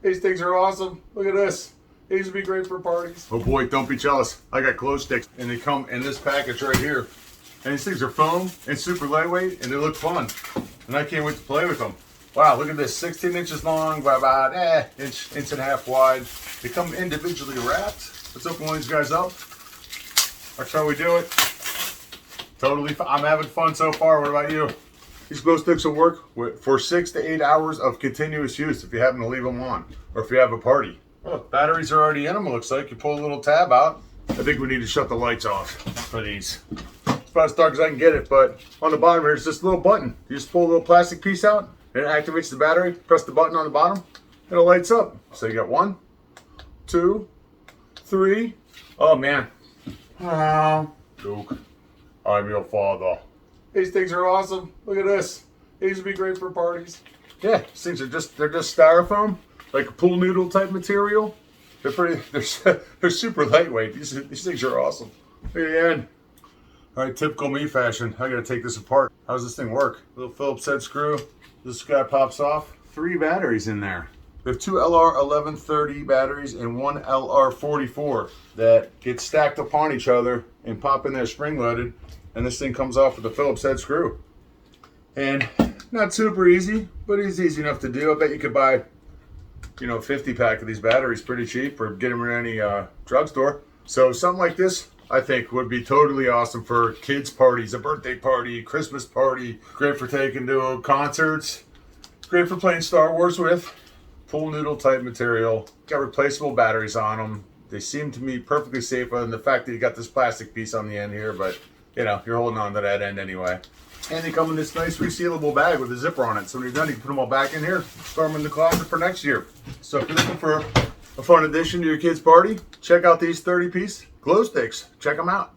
These things are awesome. Look at this. These would be great for parties. Oh boy, don't be jealous. I got glow sticks and they come in this package right here. And these things are foam and super lightweight and they look fun. And I can't wait to play with them. Wow, look at this, 16 inches long by about inch and a half wide. They come individually wrapped. Let's open one of these guys up. That's how we do it. Totally fun. I'm having fun so far. What about you? These glow sticks will work for 6 to 8 hours of continuous use if you happen to leave them on or if you have a party. Oh, batteries are already in them, it looks like. You pull a little tab out. I think we need to shut the lights off for these. It's about as dark as I can get it, but on the bottom here is this little button. You just pull a little plastic piece out, and it activates the battery. Press the button on the bottom, and it lights up. So you got 1, 2, 3. Oh man. Luke, I'm your father. These things are awesome. Look at this. These would be great for parties. Yeah, these things are they're just styrofoam, like a pool noodle type material. They're super lightweight. These things are awesome. Look at the end. All right, typical me fashion. I gotta take this apart. How does this thing work? Little Phillips head screw. This guy pops off. 3 batteries in there. We have 2 LR1130 batteries and 1 LR44 that get stacked upon each other and pop in there spring loaded. And this thing comes off with a Phillips head screw. And not super easy, but it's easy enough to do. I bet you could buy, 50 pack of these batteries pretty cheap or get them in any drugstore. So something like this, I think, would be totally awesome for kids' parties, a birthday party, Christmas party. Great for taking to concerts. Great for playing Star Wars with. Pool noodle type material. Got replaceable batteries on them. They seem to me perfectly safe other than the fact that you got this plastic piece on the end here, but you're holding on to that end anyway. And they come in this nice resealable bag with a zipper on it. So when you're done, you can put them all back in here, store them in the closet for next year. So if you're looking for a fun addition to your kid's party, check out these 30-piece glow sticks. Check them out.